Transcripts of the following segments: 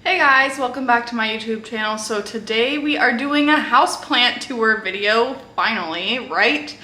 Hey guys, welcome back to my YouTube channel. So today we are doing a houseplant tour video, finally, right?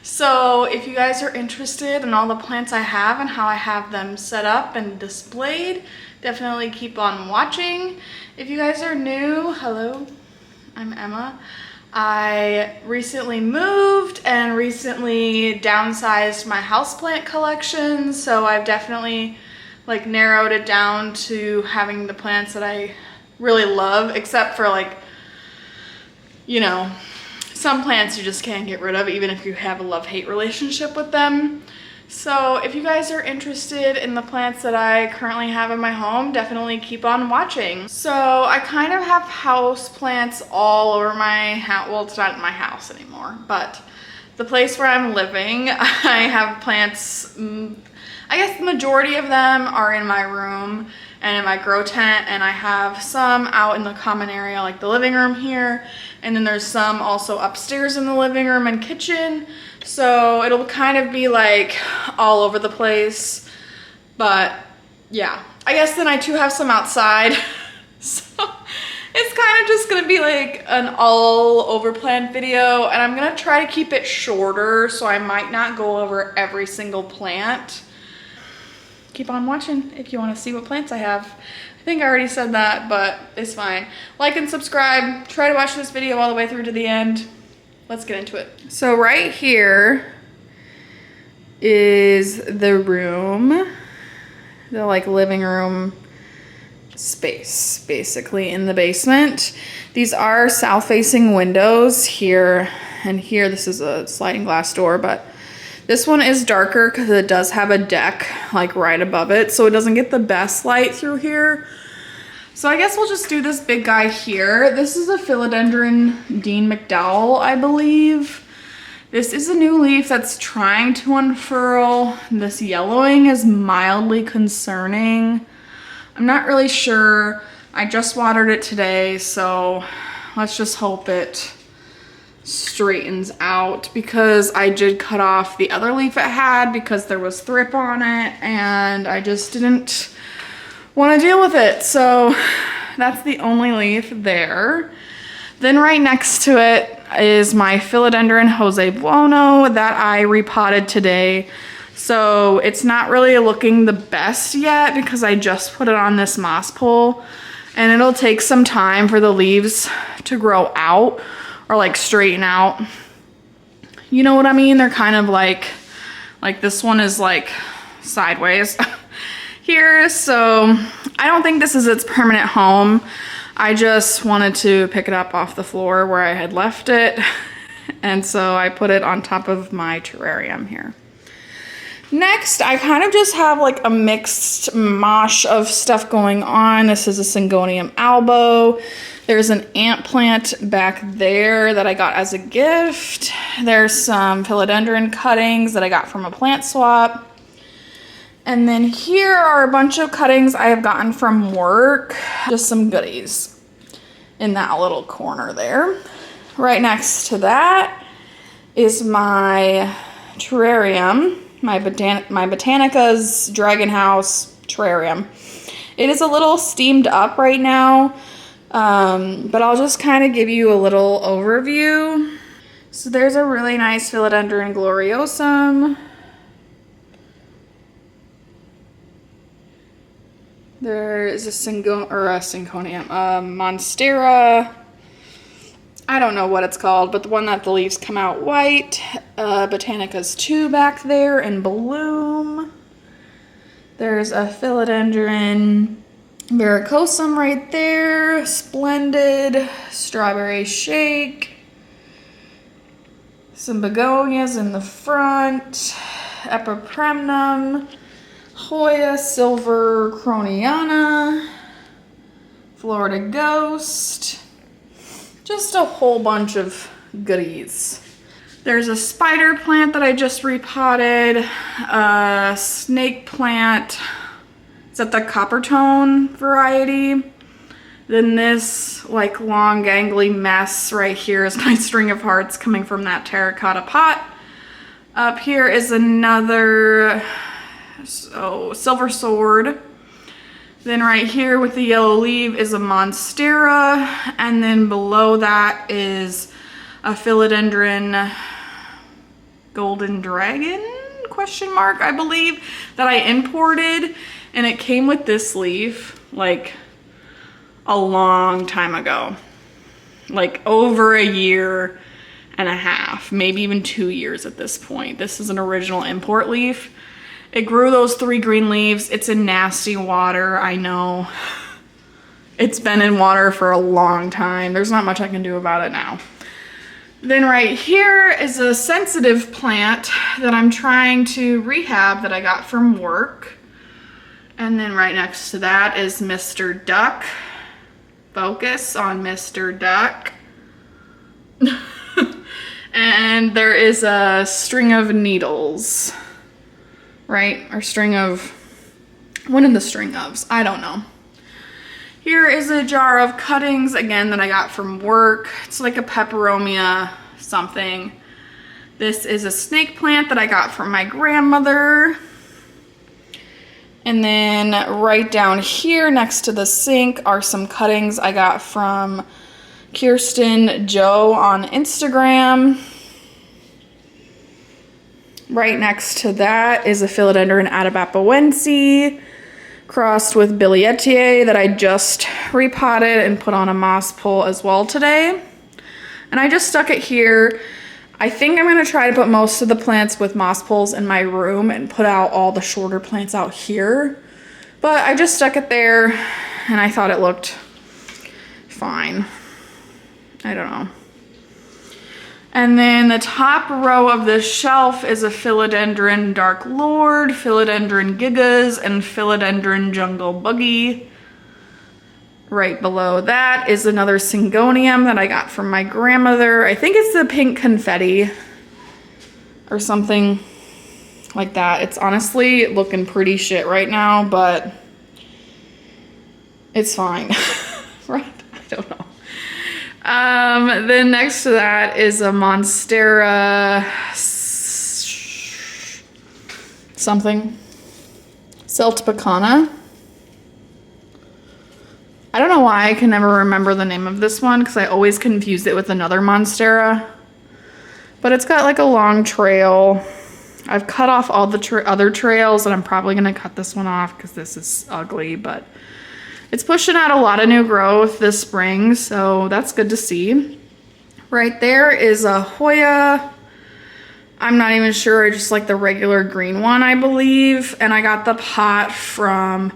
So if you guys are interested in all the plants I have and how I have them set up and displayed, definitely keep on watching. If you guys are new, hello, I'm Emma. I recently moved and recently downsized my houseplant collection, so I've definitely narrowed it down to having the plants that I really love, except for some plants you just can't get rid of even if you have a love-hate relationship with them. So if you guys are interested in the plants that I currently have in my home, definitely keep on watching. So I kind of have house plants all over my house. Well, it's not my house anymore, but the place where I'm living, I have plants. I guess the majority of them are in my room and in my grow tent, and I have some out in the common area like the living room here, and then there's some also upstairs in the living room and kitchen. So it'll kind of be like all over the place, but yeah. I guess then I too have some outside. So it's kind of just gonna be like an all over plant video, and I'm gonna try to keep it shorter, so I might not go over every single plant. Keep on watching if you want to see what plants I have. I think I already said that, but it's fine. Like and subscribe. Try to watch this video all the way through to the end. Let's get into it. So right here is the room, the living room space, basically in the basement. These are south-facing windows here and here. This is a sliding glass door, but this one is darker because it does have a deck right above it, so it doesn't get the best light through here. So I guess we'll just do this big guy here. This is a Philodendron Dean McDowell, I believe. This is a new leaf that's trying to unfurl. This yellowing is mildly concerning. I'm not really sure. I just watered it today, so let's just hope it straightens out, because I did cut off the other leaf it had because there was thrip on it and I just didn't want to deal with it. So that's the only leaf there. Then right next to it is my Philodendron Jose Buono that I repotted today. So it's not really looking the best yet because I just put it on this moss pole, and it'll take some time for the leaves to grow out or straighten out. You know what I mean? They're kind of like this one is sideways here. So I don't think this is its permanent home. I just wanted to pick it up off the floor where I had left it. And so I put it on top of my terrarium here. Next, I kind of just have a mixed mosh of stuff going on. This is a Syngonium albo. There's an ant plant back there that I got as a gift. There's some philodendron cuttings that I got from a plant swap. And then here are a bunch of cuttings I have gotten from work. Just some goodies in that little corner there. Right next to that is my terrarium, my Botanica's Dragon House terrarium. It is a little steamed up right now, but I'll just kind of give you a little overview. So there's a really nice Philodendron gloriosum. There is a Syngonium, Monstera. I don't know what it's called, but the one that the leaves come out white. Botanica's 2 back there in bloom. There's a Philodendron Verrucosum right there. Splendid. Strawberry shake. Some begonias in the front. Epipremnum. Hoya Silver Croniana. Florida Ghost. Just a whole bunch of goodies. There's a spider plant that I just repotted, a snake plant. Is that the Coppertone variety? Then this long gangly mess right here is my string of hearts coming from that terracotta pot. Up here is another silver sword. Then right here with the yellow leaf is a monstera, and then below that is a philodendron golden dragon, question mark, I believe, that I imported, and it came with this leaf like a long time ago, like over a year and a half, maybe even 2 years at this point. This is an original import leaf. It grew those 3 green leaves. It's in nasty water, I know. It's been in water for a long time. There's not much I can do about it now. Then right here is a sensitive plant that I'm trying to rehab that I got from work. And then right next to that is Mr. Duck. Focus on Mr. Duck. And there is a string of needles, right? Or string of, one of the string ofs, I don't know. Here is a jar of cuttings, again, that I got from work. It's like a peperomia something. This is a snake plant that I got from my grandmother. And then right down here next to the sink are some cuttings I got from Kirsten Joe on Instagram. Right next to that is a philodendron atabapoense crossed with billietiae that I just repotted and put on a moss pole as well today. And I just stuck it here. I think I'm gonna try to put most of the plants with moss poles in my room and put out all the shorter plants out here. But I just stuck it there and I thought it looked fine. I don't know. And then the top row of this shelf is a philodendron dark lord, philodendron gigas, and philodendron jungle boogie. Right below that is another syngonium that I got from my grandmother. I think it's the pink confetti or something like that. It's honestly looking pretty shit right now, but it's fine, right? I don't know. Then next to that is a monstera something, celtibacana. I don't know why I can never remember the name of this one because I always confuse it with another monstera. But it's got like a long trail. I've cut off all the other trails and I'm probably going to cut this one off because this is ugly, but it's pushing out a lot of new growth this spring, so that's good to see. Right there is a Hoya. I'm not even sure, just like the regular green one, I believe. And I got the pot from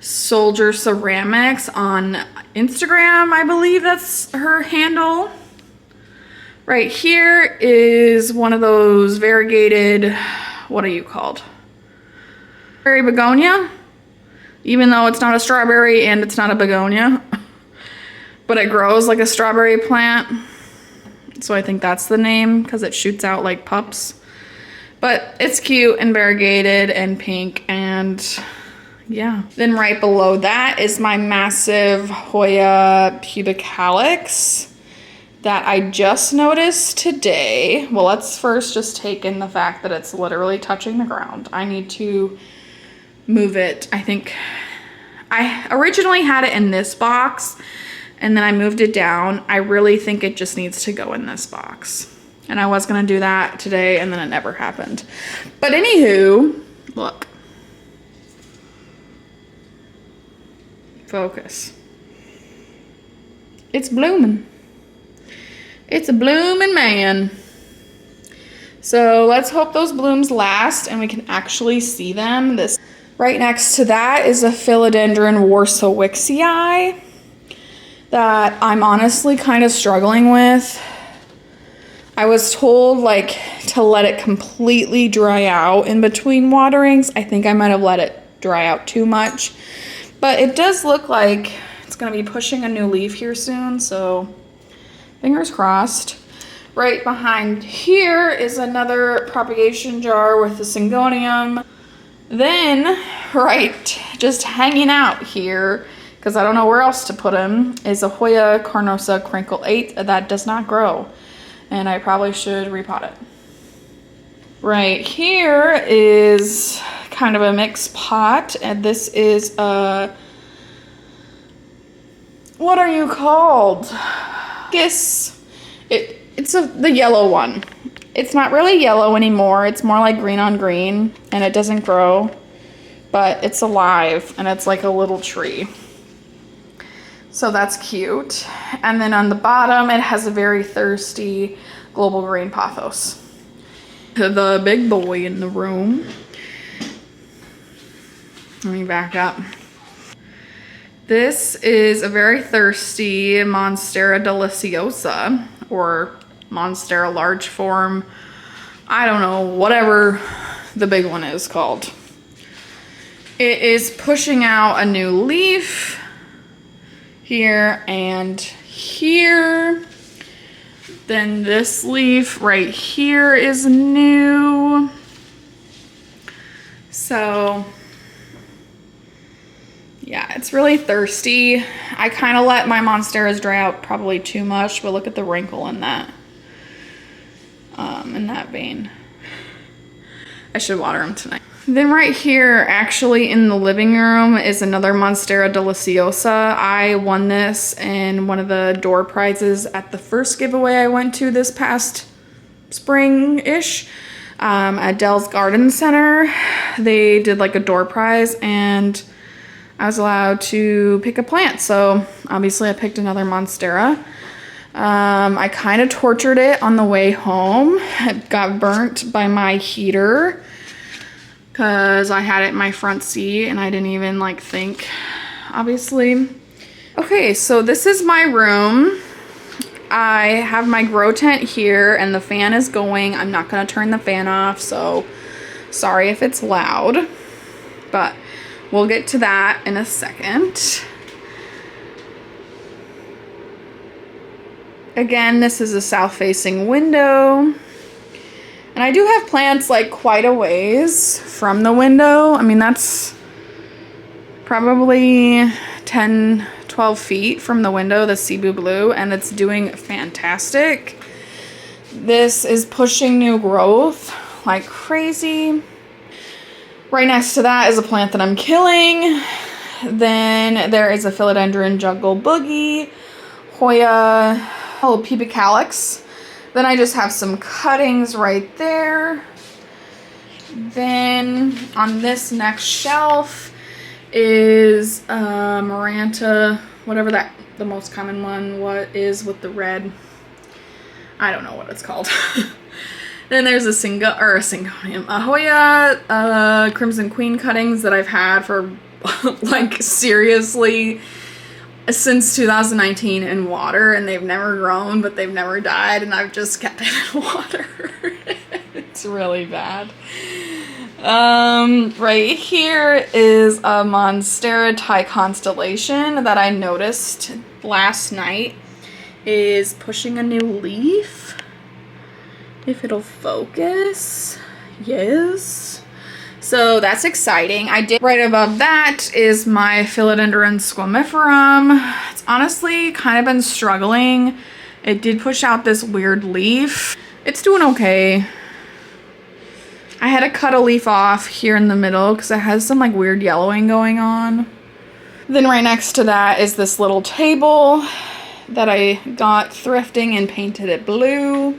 Soldier Ceramics on Instagram, I believe that's her handle. Right here is one of those variegated, what are you called? Strawberry begonia, even though it's not a strawberry and it's not a begonia, but it grows like a strawberry plant. So I think that's the name because it shoots out like pups. But it's cute and variegated and pink and yeah. Then right below that is my massive Hoya pubicalyx that I just noticed today. Well, let's first just take in the fact that it's literally touching the ground. I need to move it. I think I originally had it in this box and then I moved it down. I really think it just needs to go in this box. And I was gonna do that today and then it never happened. But anywho, look. Focus. It's blooming. It's a blooming man. So let's hope those blooms last and we can actually see them. This right next to that is a philodendron warsowixii that I'm honestly kind of struggling with. I was told like to let it completely dry out in between waterings. I think I might have let it dry out too much. But it does look like it's gonna be pushing a new leaf here soon, so fingers crossed. Right behind here is another propagation jar with the syngonium. Then, right, just hanging out here, because I don't know where else to put them, is a Hoya carnosa crinkle 8 that does not grow. And I probably should repot it. Right here is kind of a mixed pot, and this is a what are you called? It's the yellow one. It's not really yellow anymore. It's more like green on green, and it doesn't grow, but it's alive, and it's like a little tree. So that's cute. And then on the bottom, it has a very thirsty global green pothos. The big boy in the room. Let me back up. This is a very thirsty Monstera deliciosa, or Monstera large form. I don't know, whatever the big one is called. It is pushing out a new leaf here and here. Then this leaf right here is new. So yeah, it's really thirsty. I kind of let my Monsteras dry out probably too much, but look at the wrinkle in that vein. I should water them tonight. Then right here, actually in the living room, is another Monstera deliciosa. I won this in one of the door prizes at the first giveaway I went to this past spring-ish at Dell's Garden Center. They did like a door prize, and I was allowed to pick a plant, so obviously I picked another Monstera. I kind of tortured it on the way home. It got burnt by my heater because I had it in my front seat and I didn't even like think, obviously. Okay, so this is my room. I have my grow tent here and the fan is going. I'm not gonna turn the fan off, so sorry if it's loud, but we'll get to that in a second. Again, this is a south-facing window. And I do have plants like quite a ways from the window. I mean, that's probably 10, 12 feet from the window, the Cebu Blue, and it's doing fantastic. This is pushing new growth like crazy. Right next to that is a plant that I'm killing. Then there is a philodendron jungle boogie, Hoya Pepicalix. Then I just have some cuttings right there. Then on this next shelf is Maranta, whatever that, the most common one, what is with the red, I don't know what it's called. Then there's a Syngonium, a Hoya Crimson Queen cuttings that I've had for like seriously since 2019 in water, and they've never grown, but they've never died, and I've just kept it in water. It's really bad. Right here is a Monstera Thai Constellation that I noticed last night is pushing a new leaf. If it'll focus. Yes. So that's exciting. Right above that is my Philodendron squamiferum. It's honestly kind of been struggling. It did push out this weird leaf. It's doing okay. I had to cut a leaf off here in the middle because it has some like weird yellowing going on. Then right next to that is this little table that I got thrifting and painted it blue.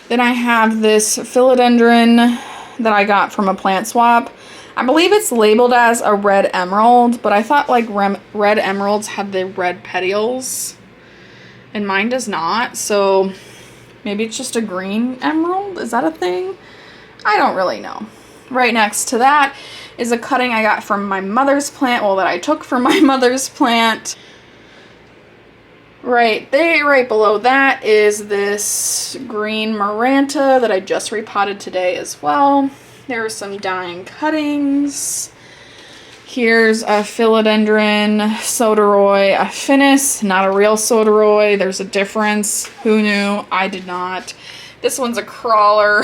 Then I have this philodendron that I got from a plant swap. I believe it's labeled as a red emerald, but I thought like red emeralds had the red petioles and mine does not, so maybe it's just a green emerald. Is that a thing? I don't really know. Right next to that is a cutting I got from my mother's plant, well, that I took from my mother's plant. Right there, right below that is this green Maranta that I just repotted today as well. There are some dying cuttings. Here's a Philodendron Soderoy affinis, not a real Soderoy. There's a difference. Who knew? I did not. This one's a crawler.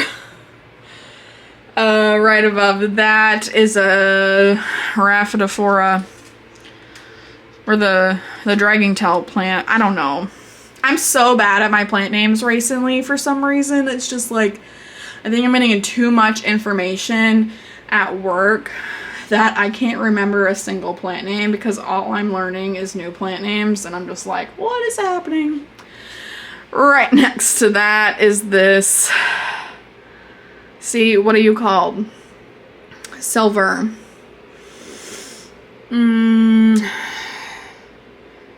Right above that is a Rhaphidophora, or the dragging tail plant. I don't know. I'm so bad at my plant names recently for some reason. It's just like, I think I'm getting too much information at work that I can't remember a single plant name because all I'm learning is new plant names and I'm just like, what is happening? Right next to that is this, see, what are you called? Silver.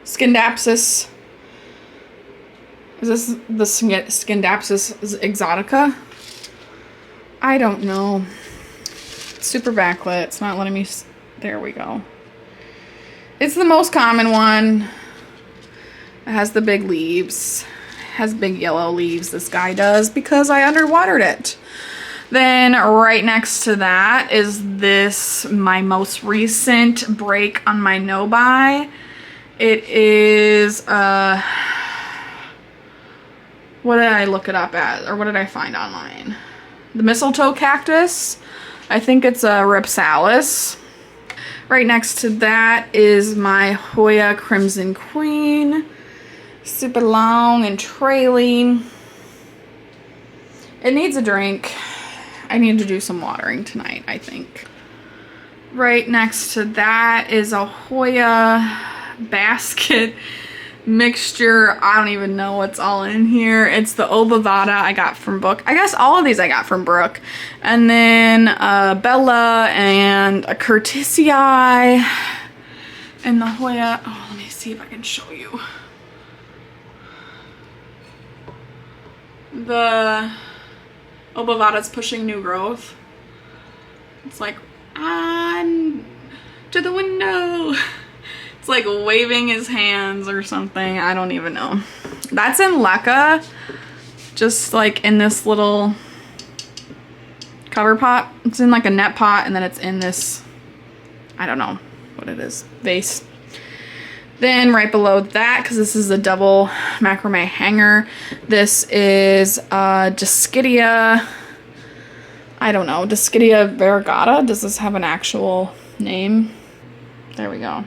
Scindapsus. Is this the Scindapsus exotica? I don't know. Super backlit. It's not letting me. There we go. It's the most common one. It has the big leaves. It has big yellow leaves. This guy does because I underwatered it. Then right next to that is this, my most recent break on my no-buy. It is, what did I look it up at? Or what did I find online? The mistletoe cactus. I think it's a Ripsalis. Right next to that is my Hoya Crimson Queen. Super long and trailing. It needs a drink. I need to do some watering tonight, I think. Right next to that is a Hoya basket mixture. I don't even know what's all in here. It's the Obovata I got from Brooke. I guess all of these I got from Brooke. And then Bella and a Curtisii. And the Hoya. Oh, let me see if I can show you. The Obovata's pushing new growth. It's like, on to the window. It's like waving his hands or something. I don't even know. That's in Leca. Just like in this little cover pot. It's in like a net pot and then it's in this, I don't know what it is, vase. Then right below that, because this is a double macrame hanger, this is Dischidia. I don't know, Dischidia variegata. Does this have an actual name? There we go.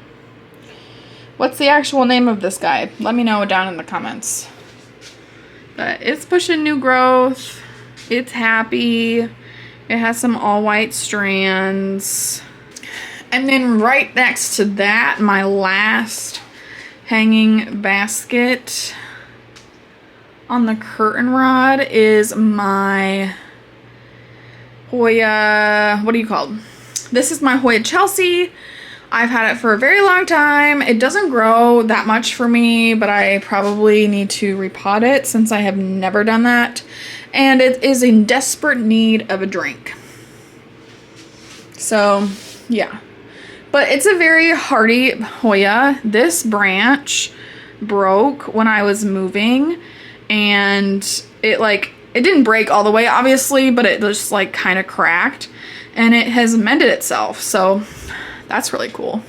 What's the actual name of this guy? Let me know down in the comments. But it's pushing new growth. It's happy. It has some all white strands. And then right next to that, my last hanging basket on the curtain rod is my Hoya, what are you called? This is my Hoya Chelsea. I've had it for a very long time. It doesn't grow that much for me, but I probably need to repot it since I have never done that. And it is in desperate need of a drink. So, yeah. But it's a very hardy Hoya. This branch broke when I was moving, and it didn't break all the way, obviously, but it just like kind of cracked, and it has mended itself, so that's really cool.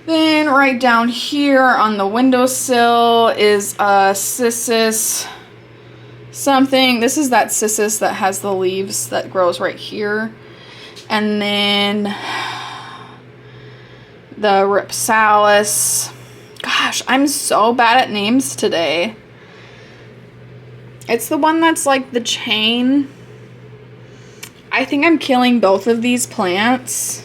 Then right down here on the windowsill is a Cissus something. This is that Cissus that has the leaves that grows right here. And then the Ripsalis. Gosh, I'm so bad at names today. It's the one that's like the chain. I think I'm killing both of these plants.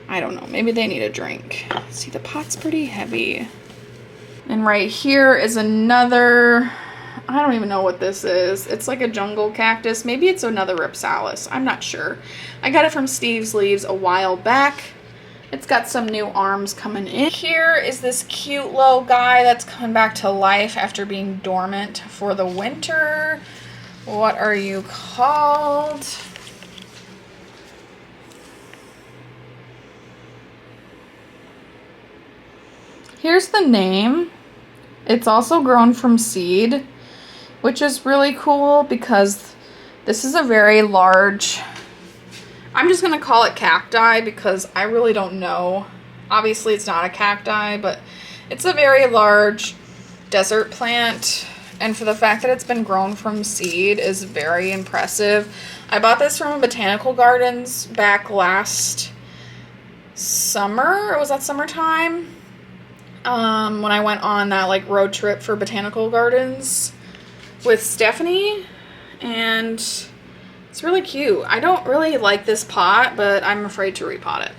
I don't know. Maybe they need a drink. See, the pot's pretty heavy. And right here is another... I don't even know what this is. It's like a jungle cactus. Maybe it's another Ripsalis. I'm not sure. I got it from Steve's Leaves a while back. It's got some new arms coming in. Here is this cute little guy that's coming back to life after being dormant for the winter. What are you called? Here's the name. It's also grown from seed, which is really cool because this is a very large, I'm just going to call it cacti because I really don't know. Obviously it's not a cacti, but it's a very large desert plant, and for the fact that it's been grown from seed is very impressive. I bought this from Botanical Gardens back last summer, or was that summertime? When I went on that like road trip for Botanical Gardens with Stephanie, and It's really cute. I don't really like this pot, but I'm afraid to repot it.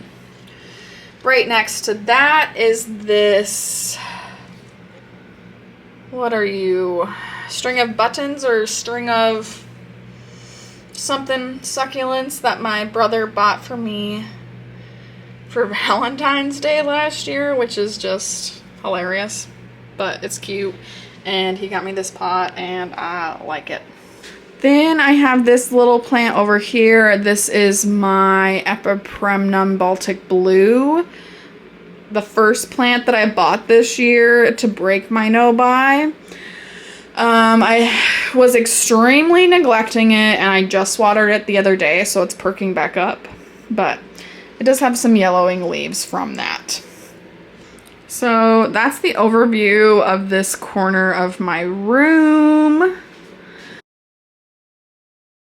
Right next to that is this, what are you, string of buttons or string of something succulents that my brother bought for me for Valentine's Day last year, which is just hilarious, but it's cute. And he got me this pot and I like it. Then I have this little plant over here. This is my Epipremnum Baltic Blue. The first plant that I bought this year to break my no buy. I was extremely neglecting it and I just watered it the other day, so it's perking back up. But it does have some yellowing leaves from that. So that's the overview of this corner of my room.